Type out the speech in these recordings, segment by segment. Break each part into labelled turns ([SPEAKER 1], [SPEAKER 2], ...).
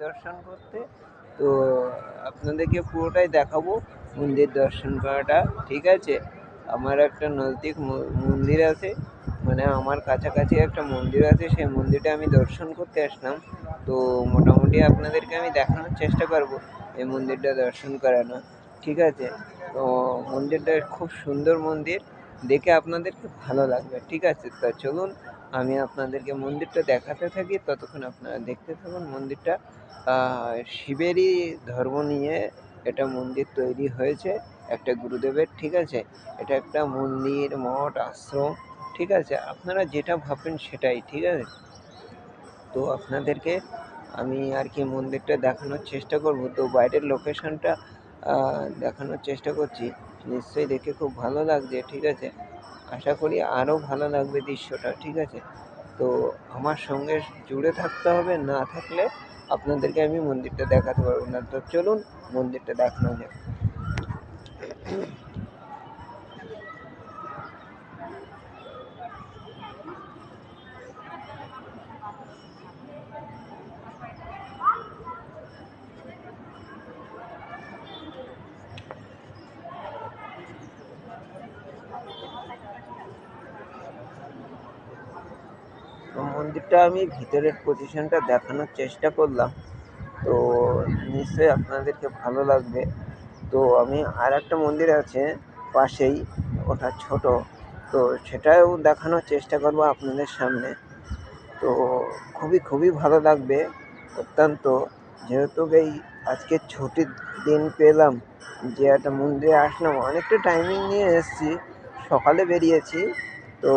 [SPEAKER 1] দর্শন করতে। তো আপনাদেরকে পুরোটাই দেখাবো মন্দির দর্শন করাটা, ঠিক আছে? আমার একটা নৈতিক মন্দির আছে, মানে আমার কাছাকাছি একটা মন্দির আছে, সেই মন্দিরটা আমি দর্শন করতে আসলাম। তো মোটামুটি আপনাদেরকে আমি দেখানোর চেষ্টা করব এই মন্দিরটা দর্শন করানো, ঠিক আছে? তো মন্দিরটা খুব সুন্দর মন্দির, দেখে আপনাদেরকে ভালো লাগবে, ঠিক আছে? তা চলুন আমি আপনাদেরকে মন্দিরটা দেখাতে থাকি, ততক্ষণ আপনারা দেখতে থাকুন। মন্দিরটা শিবেরই ধর্ম নিয়ে এটা মন্দির তৈরি হয়েছে, একটা গুরুদেবের, ঠিক আছে? এটা একটা মন্দির, মঠ, আশ্রম, ঠিক আছে? আপনারা যেটা ভাববেন সেটাই, ঠিক আছে? তো আপনাদেরকে আমি আর কি মন্দিরটা দেখানোর চেষ্টা করব। তো বাইরের লোকেশনটা দেখানোর চেষ্টা করছি, নিশ্চয়ই দেখে খুব ভালো লাগছে, ঠিক আছে? আশা করি আরও ভালো লাগবে দৃশ্যটা, ঠিক আছে? তো আমার সঙ্গে জুড়ে থাকতে হবে, না থাকলে আপনাদেরকে আমি মন্দিরটা দেখাতে পারবো না। তো চলুন মন্দিরটা দেখানো যাক। তো মন্দিরটা আমি ভিতরের পজিশনটা দেখানোর চেষ্টা করলাম, তো নিশ্চয়ই আপনাদেরকে ভালো লাগবে। তো আমি আর একটা মন্দির আছে পাশেই, ওটা ছোট, তো সেটাও দেখানোর চেষ্টা করব আপনাদের সামনে। তো খুবই ভালো লাগবে অত্যন্ত, যেহেতু এই আজকে ছুটির দিন পেলাম, যে একটা মন্দিরে আসলাম, অনেকটা টাইমিং নিয়ে এসেছি, সকালে বেরিয়েছি, তো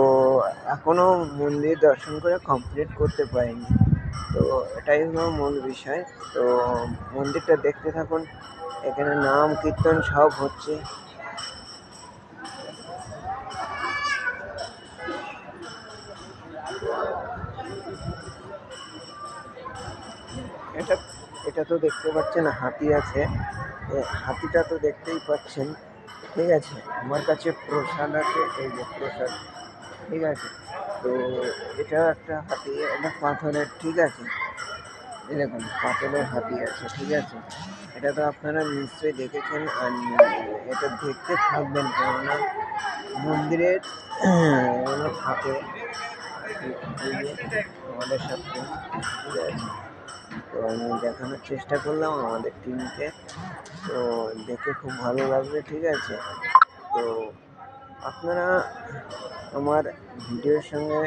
[SPEAKER 1] এখনও মন্দির দর্শন করে কমপ্লিট করতে পারিনি। তো এটাই হলো মূল বিষয়। তো মন্দিরটা দেখতে থাকুন, এখানে নাম কীর্তন সব হচ্ছে। এটা এটা তো দেখতে পাচ্ছেন হাতি আছে, হাতিটা তো দেখতেই পাচ্ছেন, ঠিক আছে? আমার কাছে প্রসাদ আছে, এই যে প্রসাদ, ঠিক আছে? তো এটা একটা হাতি, এটা পাথরের, ঠিক আছে? এই দেখুন পাথরের হাতি আছে, ঠিক আছে? এটা তো আপনারা নিশ্চয়ই দেখেছেন, আর এটা দেখতে থাকবেন, কেননা মন্দিরের এগুলো থাকে আমাদের সাথে, ঠিক আছে? তো আমি দেখানোর চেষ্টা করলাম আমাদের টিমকে, তো দেখে খুব ভালো লাগবে, ঠিক আছে? তো আপনারা আমার ভিডিওর সঙ্গে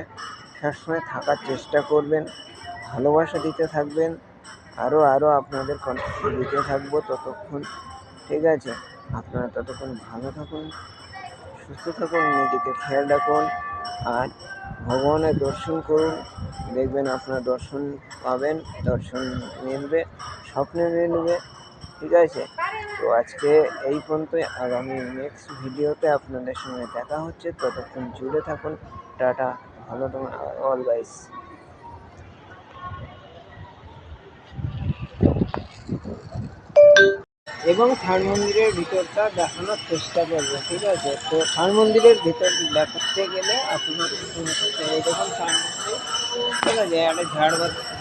[SPEAKER 1] সবসময় থাকার চেষ্টা করবেন, ভালোবাসা দিতে থাকবেন, আরও আপনাদের দিতে থাকবো ততক্ষণ, ঠিক আছে? আপনারা ততক্ষণ ভালো থাকুন, সুস্থ থাকুন, নিজেকে খেয়াল রাখুন, আর ভগবানের দর্শন করুন, দেখবেন আপনার দর্শন পাবেন, দর্শন মিলবে, স্বপ্নে মিলবে, ঠিক আছে? তো আজকে এই পর্যন্তই, আগামী নেক্সট ভিডিওতে আপনাদের সঙ্গে দেখা হচ্ছে, ততক্ষণ জুড়ে থাকুন। টাটা, ভালো থাকুন অলওয়েজ। এবং থার্ড মন্দিরের ভিতরটা দেখানোর চেষ্টা করবো, ঠিক আছে? তো থার্ড মন্দিরের ভিতর দেখাতে গেলে আপনার দেখুন থার্ড মন্দির, ঠিক আছে? একটা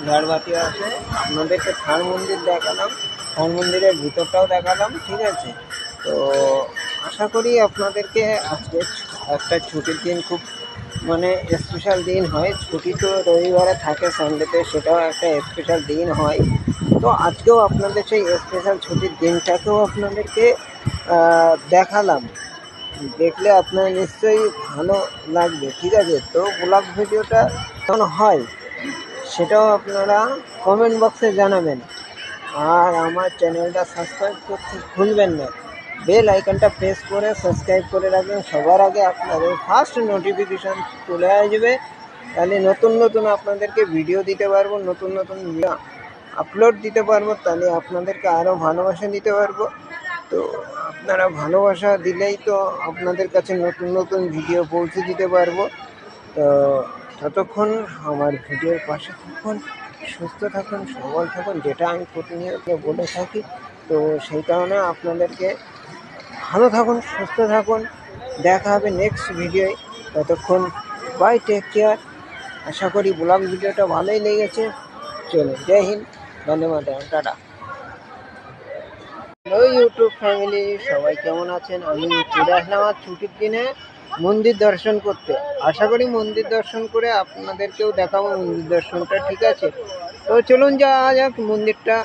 [SPEAKER 1] ঝাড়বাতি আছে, আপনাদেরকে থার্ড মন্দির দেখালাম, থার্ড মন্দিরের ভিতরটাও দেখালাম, ঠিক আছে? তো আশা করি আপনাদেরকে আজকে একটা ছুটির দিন, খুব মানে স্পেশাল দিন হয়, ছুটি তো রবিবারে থাকে, সানডেতে, সেটাও একটা স্পেশাল দিন হয়। তো আজকেও আপনাদের সেই স্পেশাল ছুটির দিনটাকেও আপনাদেরকে দেখালাম, দেখলে আপনার নিশ্চয়ই ভালো লাগবে, ঠিক আছে? তো ব্লগ ভিডিওটা কেমন হয় সেটাও আপনারা কমেন্ট বক্সে জানাবেন, আর আমার চ্যানেলটা সাবস্ক্রাইব করতে ভুলবেন না, বেল আইকনটা প্রেস করে সাবস্ক্রাইব করে রাখবেন, সবার আগে আপনাদের ফার্স্ট নোটিফিকেশান চলে আসবে, তাহলে নতুন আপনাদেরকে ভিডিও দিতে পারবো, নতুন ভিডিও আপলোড দিতে পারবো, তাহলে আপনাদেরকে আরও ভালোবাসা দিতে পারবো। তো আপনারা ভালোবাসা দিলেই তো আপনাদের কাছে নতুন ভিডিও পৌঁছে দিতে পারবো। তো ততক্ষণ আমার ভিডিওর পাশে থাকুন, সুস্থ থাকুন, সবল থাকুন, যেটা আমি প্রতিনিয়ত বলে থাকি। তো সেই কারণে আপনাদেরকে ভালো থাকুন, সুস্থ থাকুন, দেখা হবে নেক্সট ভিডিওয়, ততক্ষণ বাই, টেক কেয়ার। আশা করি ব্লগ ভিডিওটা ভালোই লেগেছে। চলুন, জয় হিন্দ। ধন্যবাদ, টাটা। হ্যালো ইউটিউব ফ্যামিলি, সবাই কেমন আছেন? আমি চলে আসলাম আর ছুটির দিনে মন্দির দর্শন করতে। আশা করি মন্দির দর্শন করে আপনাদেরকেও দেখাবো মন্দির দর্শনটা, ঠিক আছে? তো চলুন যাওয়া যাক, মন্দিরটা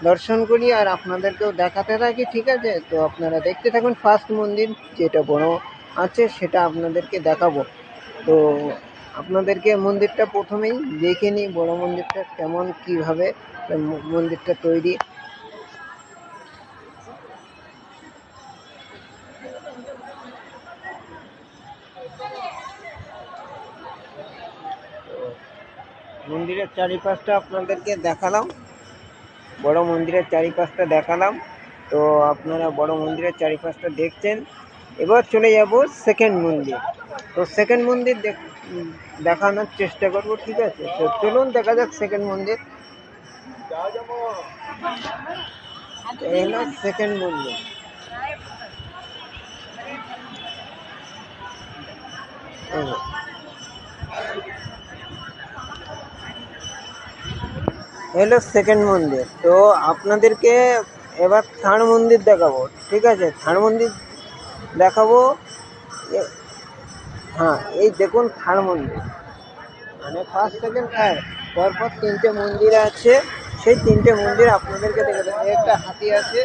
[SPEAKER 1] দর্শন করি আর আপনাদেরকেও দেখাতে থাকি, ঠিক আছে? তো আপনারা দেখতে থাকুন। ফার্স্ট মন্দির যেটা বড় আছে সেটা আপনাদেরকে দেখাবো। তো আপনাদেরকে মন্দিরটা প্রথমেই দেখে নিই, বড় মন্দিরটা কেমন, কিভাবে মন্দিরটা তৈরি। মন্দিরের চারিপাশটা আপনাদেরকে দেখালাম, বড় মন্দিরের চারিপাশটা দেখালাম। তো আপনারা বড় মন্দিরের চারিপাশটা দেখছেন। এবার চলে যাব সেকেন্ড মন্দির। তো সেকেন্ড মন্দির দেখানোর চেষ্টা করব, ঠিক আছে? তো চলুন দেখা যাক সেকেন্ড মন্দির। এই হলো সেকেন্ড মন্দির। হলো সেকেন্ড মন্দির। তো আপনাদেরকে এবার থার্ড মন্দির দেখাবো, ঠিক আছে? থার্ড মন্দির দেখাবো। হ্যাঁ, এই দেখুন থার্ড মন্দির, মানে ফার্স্ট সেকেন্ড থার্ড পরপর তিনটে মন্দির আছে। সেই তিনটে মন্দির আপনাদেরকে দেখে দেবো। একটা হাতি আছে,